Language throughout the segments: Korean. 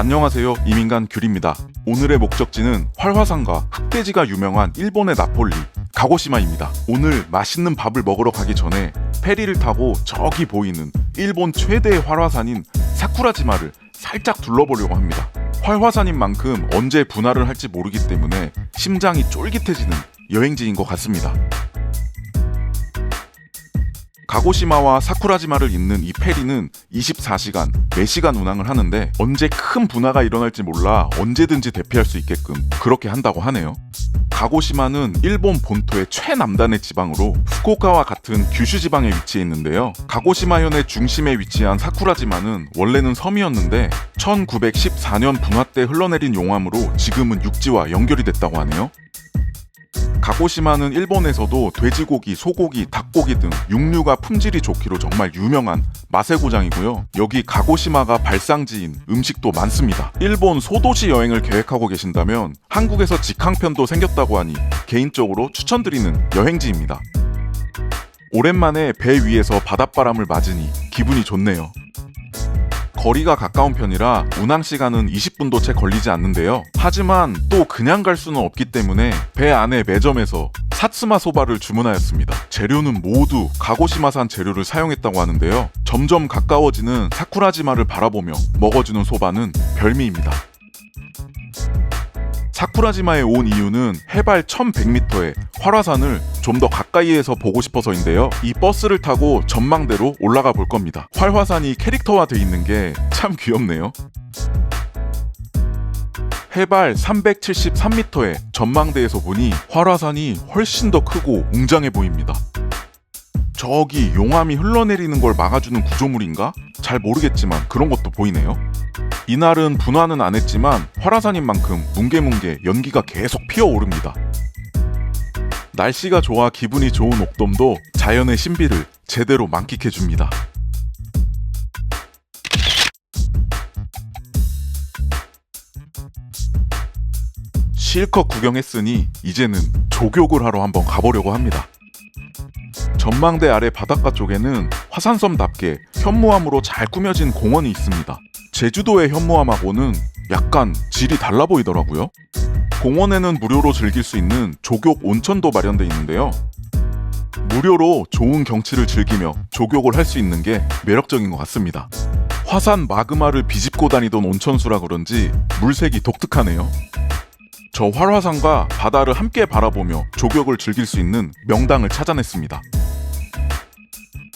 안녕하세요, 이민간 귤입니다. 오늘의 목적지는 활화산과 흑돼지가 유명한 일본의 나폴리 가고시마입니다. 오늘 맛있는 밥을 먹으러 가기 전에 페리를 타고 저기 보이는 일본 최대의 활화산인 사쿠라지마를 살짝 둘러보려고 합니다. 활화산인 만큼 언제 분할을 할지 모르기 때문에 심장이 쫄깃해지는 여행지인 것 같습니다. 가고시마와 사쿠라지마를 잇는 이 페리는 24시간, 4시간 운항을 하는데 언제 큰 분화가 일어날지 몰라 언제든지 대피할 수 있게끔 그렇게 한다고 하네요. 가고시마는 일본 본토의 최남단의 지방으로 후쿠오카와 같은 규슈 지방에 위치해 있는데요. 가고시마현의 중심에 위치한 사쿠라지마는 원래는 섬이었는데 1914년 분화 때 흘러내린 용암으로 지금은 육지와 연결이 됐다고 하네요. 가고시마는 일본에서도 돼지고기, 소고기, 닭고기 등 육류가 품질이 좋기로 정말 유명한 맛의 고장이고요. 여기 가고시마가 발상지인 음식도 많습니다. 일본 소도시 여행을 계획하고 계신다면 한국에서 직항편도 생겼다고 하니 개인적으로 추천드리는 여행지입니다. 오랜만에 배 위에서 바닷바람을 맞으니 기분이 좋네요. 거리가 가까운 편이라 운항 시간은 20분도 채 걸리지 않는데요. 하지만 또 그냥 갈 수는 없기 때문에 배 안에 매점에서 사츠마 소바를 주문하였습니다. 재료는 모두 가고시마산 재료를 사용했다고 하는데요. 점점 가까워지는 사쿠라지마를 바라보며 먹어주는 소바는 별미입니다. 사쿠라지마에 온 이유는 해발 1100m의 활화산을 좀 더 가까이에서 보고 싶어서인데요. 이 버스를 타고 전망대로 올라가 볼 겁니다. 활화산이 캐릭터화되어 있는 게 참 귀엽네요. 해발 373m의 전망대에서 보니 활화산이 훨씬 더 크고 웅장해 보입니다. 저기 용암이 흘러내리는 걸 막아주는 구조물인가? 잘 모르겠지만 그런 것도 보이네요. 이날은 분화는 안 했지만 활화산인 만큼 뭉게뭉게 연기가 계속 피어오릅니다. 날씨가 좋아 기분이 좋은 옥돔도 자연의 신비를 제대로 만끽해줍니다. 실컷 구경했으니 이제는 조격을 하러 한번 가보려고 합니다. 전망대 아래 바닷가 쪽에는 화산섬답게 현무암으로 잘 꾸며진 공원이 있습니다. 제주도의 현무암하고는 약간 질이 달라 보이더라고요. 공원에는 무료로 즐길 수 있는 조격 온천도 마련되어 있는데요. 무료로 좋은 경치를 즐기며 조격을 할 수 있는 게 매력적인 것 같습니다. 화산 마그마를 비집고 다니던 온천수라 그런지 물색이 독특하네요. 저 활화산과 바다를 함께 바라보며 조격을 즐길 수 있는 명당을 찾아냈습니다.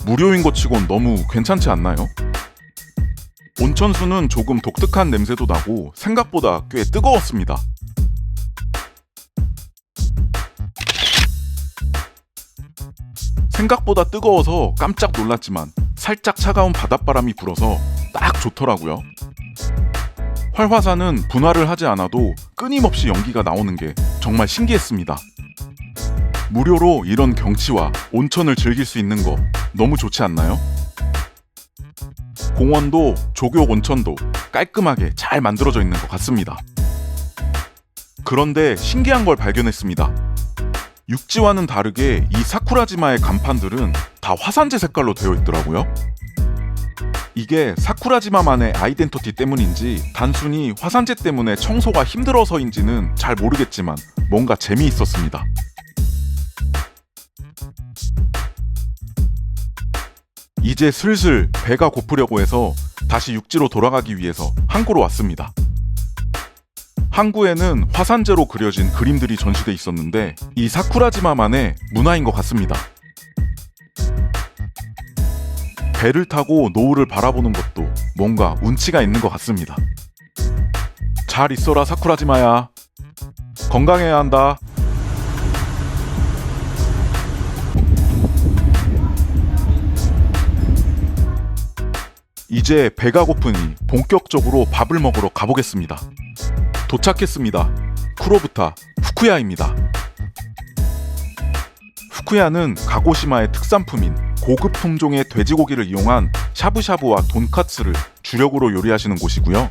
무료인 것 치곤 너무 괜찮지 않나요? 온천수는 조금 독특한 냄새도 나고 생각보다 꽤 뜨거웠습니다. 생각보다 뜨거워서 깜짝 놀랐지만 살짝 차가운 바닷바람이 불어서 딱 좋더라고요. 활화산은 분화를 하지 않아도 끊임없이 연기가 나오는 게 정말 신기했습니다. 무료로 이런 경치와 온천을 즐길 수 있는 거 너무 좋지 않나요? 공원도 조격 온천도 깔끔하게 잘 만들어져 있는 것 같습니다. 그런데 신기한 걸 발견했습니다. 육지와는 다르게 이 사쿠라지마의 간판들은 다 화산재 색깔로 되어 있더라고요. 이게 사쿠라지마만의 아이덴티티 때문인지 단순히 화산재 때문에 청소가 힘들어서인지는 잘 모르겠지만 뭔가 재미있었습니다. 이제 슬슬 배가 고프려고 해서 다시 육지로 돌아가기 위해서 항구로 왔습니다. 항구에는 화산재로 그려진 그림들이 전시돼 있었는데 이 사쿠라지마만의 문화인 것 같습니다. 배를 타고 노을을 바라보는 것도 뭔가 운치가 있는 것 같습니다. 잘 있어라 사쿠라지마야. 건강해야 한다. 이제 배가 고프니 본격적으로 밥을 먹으러 가보겠습니다. 도착했습니다. 쿠로부타 후쿠야입니다. 후쿠야는 가고시마의 특산품인 고급 품종의 돼지고기를 이용한 샤브샤브와 돈카츠를 주력으로 요리하시는 곳이고요.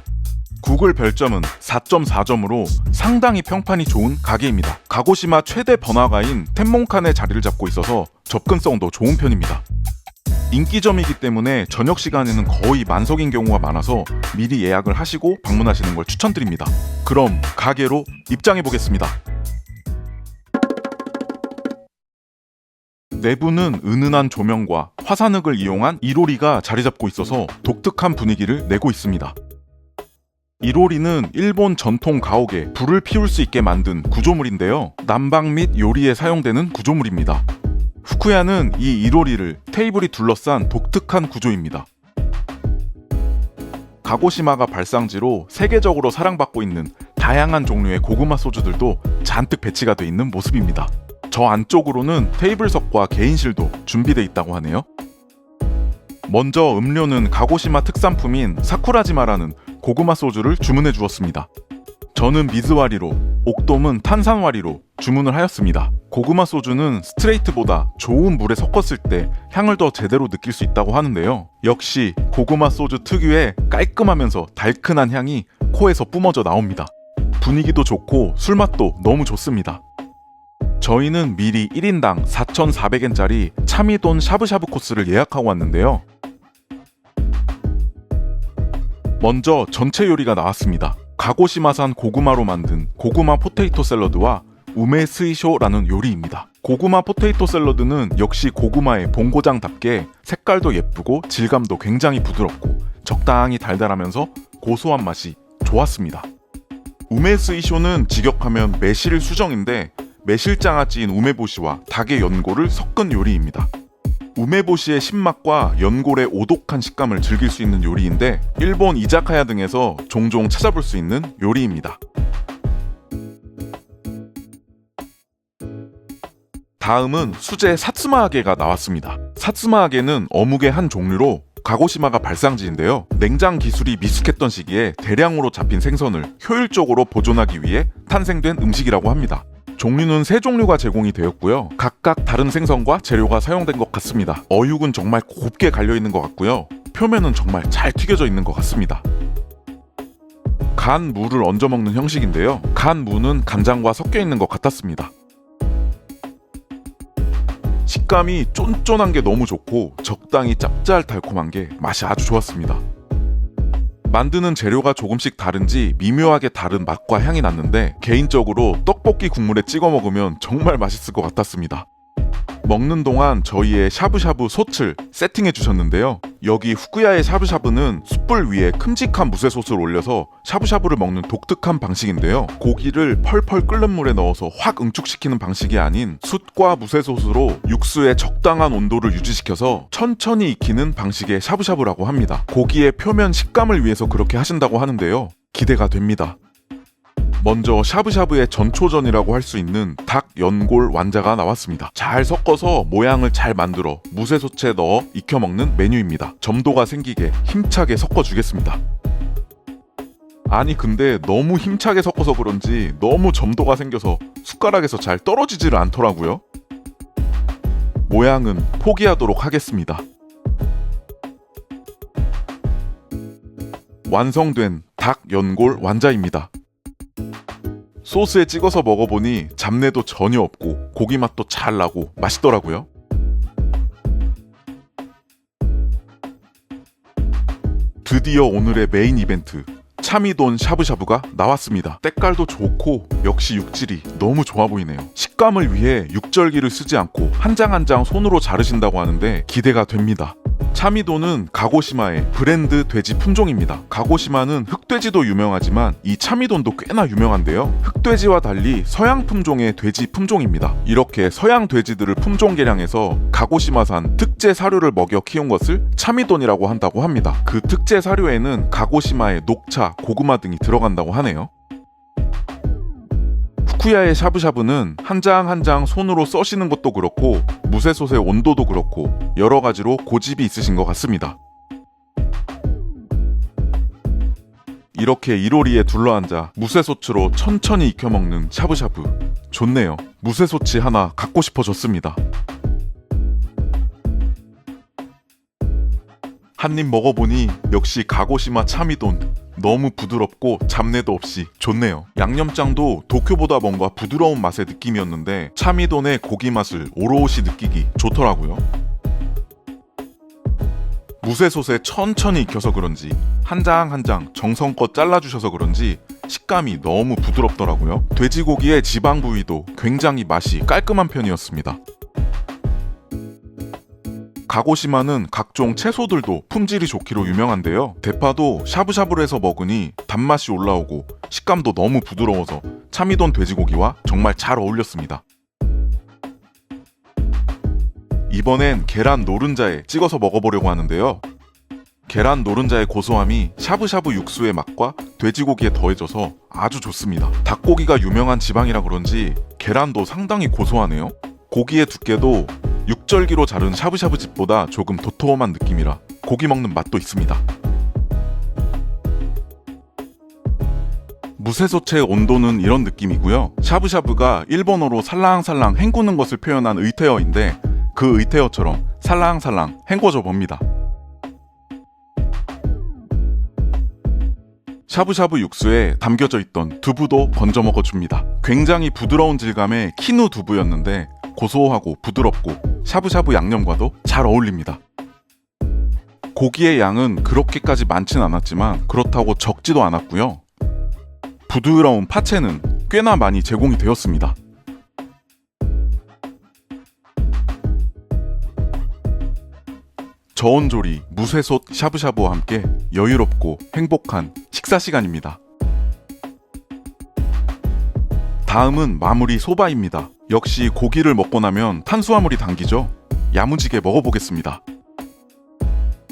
구글 별점은 4.4점으로 상당히 평판이 좋은 가게입니다. 가고시마 최대 번화가인 텐몬칸에 자리를 잡고 있어서 접근성도 좋은 편입니다. 인기점이기 때문에 저녁 시간에는 거의 만석인 경우가 많아서 미리 예약을 하시고 방문하시는 걸 추천드립니다. 그럼 가게로 입장해 보겠습니다. 내부는 은은한 조명과 화산흙을 이용한 이로리가 자리 잡고 있어서 독특한 분위기를 내고 있습니다. 이로리는 일본 전통 가옥에 불을 피울 수 있게 만든 구조물인데요. 난방 및 요리에 사용되는 구조물입니다. 후쿠야는 이 이로리를 테이블이 둘러싼 독특한 구조입니다. 가고시마가 발상지로 세계적으로 사랑받고 있는 다양한 종류의 고구마 소주들도 잔뜩 배치가 돼 있는 모습입니다. 저 안쪽으로는 테이블석과 개인실도 준비되어 있다고 하네요. 먼저 음료는 가고시마 특산품인 사쿠라지마라는 고구마 소주를 주문해 주었습니다. 저는 미즈와리로, 옥돔은 탄산와리로 주문을 하였습니다. 고구마 소주는 스트레이트보다 좋은 물에 섞었을 때 향을 더 제대로 느낄 수 있다고 하는데요. 역시 고구마 소주 특유의 깔끔하면서 달큰한 향이 코에서 뿜어져 나옵니다. 분위기도 좋고 술맛도 너무 좋습니다. 저희는 미리 1인당 4,400엔짜리 참이돈 샤브샤브 코스를 예약하고 왔는데요. 먼저 전체 요리가 나왔습니다. 가고시마산 고구마로 만든 고구마 포테이토 샐러드와 우메스이쇼라는 요리입니다. 고구마 포테이토 샐러드는 역시 고구마의 본고장답게 색깔도 예쁘고 질감도 굉장히 부드럽고 적당히 달달하면서 고소한 맛이 좋았습니다. 우메스이쇼는 직역하면 매실 수정인데 매실장아찌인 우메보시와 닭의 연골을 섞은 요리입니다. 우메보시의 신맛과 연골의 오독한 식감을 즐길 수 있는 요리인데 일본 이자카야 등에서 종종 찾아볼 수 있는 요리입니다. 다음은 수제 사츠마아게가 나왔습니다. 사츠마아게는 어묵의 한 종류로 가고시마가 발상지인데요. 냉장 기술이 미숙했던 시기에 대량으로 잡힌 생선을 효율적으로 보존하기 위해 탄생된 음식이라고 합니다. 종류는 3종류가 제공이 되었고요. 각각 다른 생선과 재료가 사용된 것 같습니다. 어육은 정말 곱게 갈려있는 것 같고요. 표면은 정말 잘 튀겨져 있는 것 같습니다. 간 무를 얹어 먹는 형식인데요. 간 무는 간장과 섞여 있는 것 같았습니다. 식감이 쫀쫀한 게 너무 좋고 적당히 짭짤달콤한 게 맛이 아주 좋았습니다. 만드는 재료가 조금씩 다른지 미묘하게 다른 맛과 향이 났는데 개인적으로 떡볶이 국물에 찍어 먹으면 정말 맛있을 것 같았습니다. 먹는 동안 저희의 샤브샤브 솥을 세팅해 주셨는데요. 여기 후쿠야의 샤브샤브는 숯불 위에 큼직한 무쇠 솥을 올려서 샤브샤브를 먹는 독특한 방식인데요. 고기를 펄펄 끓는 물에 넣어서 확 응축시키는 방식이 아닌 숯과 무쇠 솥으로 육수의 적당한 온도를 유지시켜서 천천히 익히는 방식의 샤브샤브라고 합니다. 고기의 표면 식감을 위해서 그렇게 하신다고 하는데요. 기대가 됩니다. 먼저 샤브샤브의 전초전이라고 할 수 있는 닭 연골 완자가 나왔습니다. 잘 섞어서 모양을 잘 만들어 무쇠솥에 넣어 익혀 먹는 메뉴입니다. 점도가 생기게 힘차게 섞어주겠습니다. 아니 근데 너무 힘차게 섞어서 그런지 너무 점도가 생겨서 숟가락에서 잘 떨어지지를 않더라고요. 모양은 포기하도록 하겠습니다. 완성된 닭 연골 완자입니다. 소스에 찍어서 먹어보니 잡내도 전혀 없고 고기 맛도 잘 나고 맛있더라고요. 드디어 오늘의 메인 이벤트 참이돈 샤브샤브가 나왔습니다. 때깔도 좋고 역시 육질이 너무 좋아 보이네요. 식감을 위해 육절기를 쓰지 않고 한 장 한 장 손으로 자르신다고 하는데 기대가 됩니다. 참이돈은 가고시마의 브랜드 돼지 품종입니다. 가고시마는 흑돼지도 유명하지만 이 참이돈도 꽤나 유명한데요. 흑돼지와 달리 서양 품종의 돼지 품종입니다. 이렇게 서양 돼지들을 품종 개량해서 가고시마산 특제 사료를 먹여 키운 것을 참이돈이라고 한다고 합니다. 그 특제 사료에는 가고시마의 녹차, 고구마 등이 들어간다고 하네요. 후쿠야의 샤브샤브는 한 장 한 장 손으로 써시는 것도 그렇고 무쇠솥의 온도도 그렇고 여러 가지로 고집이 있으신 것 같습니다. 이렇게 이로리에 둘러앉아 무쇠솥으로 천천히 익혀 먹는 샤브샤브 좋네요. 무쇠솥이 하나 갖고 싶어졌습니다. 한 입 먹어보니 역시 가고시마 참이돈 너무 부드럽고 잡내도 없이 좋네요. 양념장도 도쿄보다 뭔가 부드러운 맛의 느낌이었는데 참이돈의 고기 맛을 오롯이 느끼기 좋더라고요. 무쇠솥에 천천히 익혀서 그런지 한 장 한 장 정성껏 잘라주셔서 그런지 식감이 너무 부드럽더라고요. 돼지고기의 지방 부위도 굉장히 맛이 깔끔한 편이었습니다. 가고시마는 각종 채소들도 품질이 좋기로 유명한데요. 대파도 샤브샤브를 해서 먹으니 단맛이 올라오고 식감도 너무 부드러워서 참이돈 돼지고기와 정말 잘 어울렸습니다. 이번엔 계란 노른자에 찍어서 먹어보려고 하는데요. 계란 노른자의 고소함이 샤브샤브 육수의 맛과 돼지고기에 더해져서 아주 좋습니다. 닭고기가 유명한 지방이라 그런지 계란도 상당히 고소하네요. 고기의 두께도 육절기로 자른 샤브샤브 집보다 조금 도톰한 느낌이라 고기 먹는 맛도 있습니다. 무쇠솥의 온도는 이런 느낌이고요. 샤브샤브가 일본어로 살랑살랑 헹구는 것을 표현한 의태어인데 그 의태어처럼 살랑살랑 헹궈져 봅니다. 샤브샤브 육수에 담겨져 있던 두부도 건져 먹어줍니다. 굉장히 부드러운 질감의 키누 두부였는데 고소하고 부드럽고 샤브샤브 양념과도 잘 어울립니다. 고기의 양은 그렇게까지 많진 않았지만 그렇다고 적지도 않았고요. 부드러운 파채는 꽤나 많이 제공이 되었습니다. 저온조리 무쇠솥 샤브샤브와 함께 여유롭고 행복한 식사 시간입니다. 다음은 마무리 소바입니다. 역시 고기를 먹고 나면 탄수화물이 당기죠. 야무지게 먹어보겠습니다.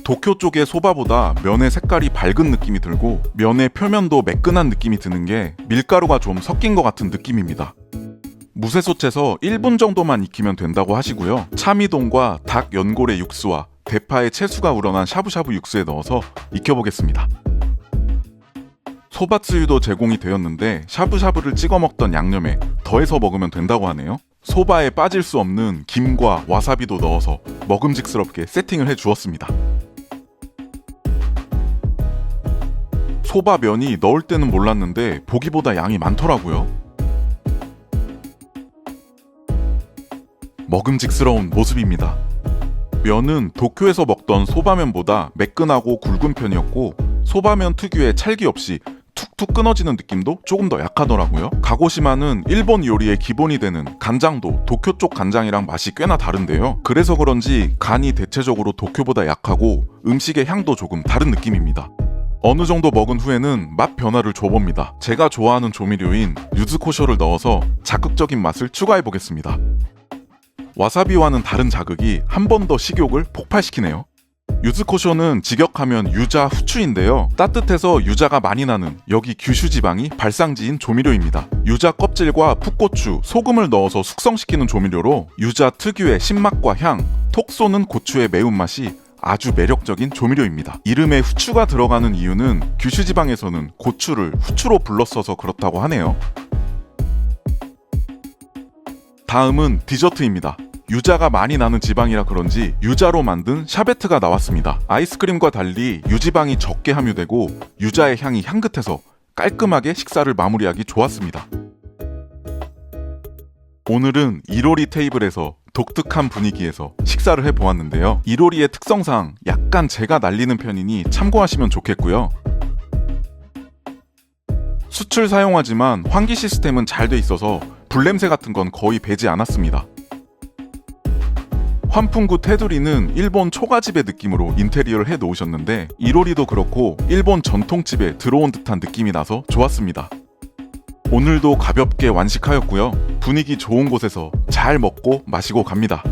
도쿄 쪽의 소바보다 면의 색깔이 밝은 느낌이 들고 면의 표면도 매끈한 느낌이 드는 게 밀가루가 좀 섞인 것 같은 느낌입니다. 무쇠솥에서 1분 정도만 익히면 된다고 하시고요. 참이동과 닭 연골의 육수와 대파의 채수가 우러난 샤브샤브 육수에 넣어서 익혀보겠습니다. 소바つゆ도 제공이 되었는데 샤브샤브를 찍어 먹던 양념에 더해서 먹으면 된다고 하네요. 소바에 빠질 수 없는 김과 와사비도 넣어서 먹음직스럽게 세팅을 해주었습니다. 소바 면이 넣을 때는 몰랐는데 보기보다 양이 많더라고요. 먹음직스러운 모습입니다. 면은 도쿄에서 먹던 소바면보다 매끈하고 굵은 편이었고 소바면 특유의 찰기 없이 툭툭 끊어지는 느낌도 조금 더 약하더라고요. 가고시마는 일본 요리의 기본이 되는 간장도 도쿄 쪽 간장이랑 맛이 꽤나 다른데요. 그래서 그런지 간이 대체적으로 도쿄보다 약하고 음식의 향도 조금 다른 느낌입니다. 어느 정도 먹은 후에는 맛 변화를 줘봅니다. 제가 좋아하는 조미료인 유즈코쇼를 넣어서 자극적인 맛을 추가해보겠습니다. 와사비와는 다른 자극이 한 번 더 식욕을 폭발시키네요. 유즈코쇼는 직역하면 유자 후추인데요. 따뜻해서 유자가 많이 나는 여기 규슈 지방이 발상지인 조미료입니다. 유자 껍질과 풋고추, 소금을 넣어서 숙성시키는 조미료로 유자 특유의 신맛과 향, 톡 쏘는 고추의 매운맛이 아주 매력적인 조미료입니다. 이름에 후추가 들어가는 이유는 규슈 지방에서는 고추를 후추로 불렀어서 그렇다고 하네요. 다음은 디저트입니다. 유자가 많이 나는 지방이라 그런지 유자로 만든 샤베트가 나왔습니다. 아이스크림과 달리 유지방이 적게 함유되고 유자의 향이 향긋해서 깔끔하게 식사를 마무리하기 좋았습니다. 오늘은 이로리 테이블에서 독특한 분위기에서 식사를 해보았는데요. 이로리의 특성상 약간 제가 날리는 편이니 참고하시면 좋겠고요. 수출 사용하지만 환기 시스템은 잘 돼 있어서 불냄새 같은 건 거의 배지 않았습니다. 환풍구 테두리는 일본 초가집의 느낌으로 인테리어를 해 놓으셨는데 이로리도 그렇고 일본 전통집에 들어온 듯한 느낌이 나서 좋았습니다. 오늘도 가볍게 완식하였고요. 분위기 좋은 곳에서 잘 먹고 마시고 갑니다.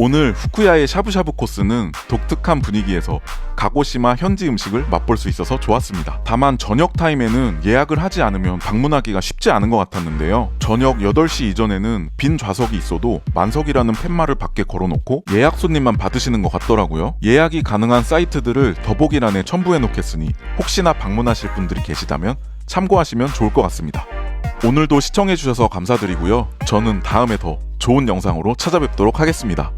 오늘 후쿠야의 샤브샤브 코스는 독특한 분위기에서 가고시마 현지 음식을 맛볼 수 있어서 좋았습니다. 다만 저녁 타임에는 예약을 하지 않으면 방문하기가 쉽지 않은 것 같았는데요. 저녁 8시 이전에는 빈 좌석이 있어도 만석이라는 팻말을 밖에 걸어놓고 예약 손님만 받으시는 것 같더라고요. 예약이 가능한 사이트들을 더보기란에 첨부해 놓겠으니 혹시나 방문하실 분들이 계시다면 참고하시면 좋을 것 같습니다. 오늘도 시청해주셔서 감사드리고요. 저는 다음에 더 좋은 영상으로 찾아뵙도록 하겠습니다.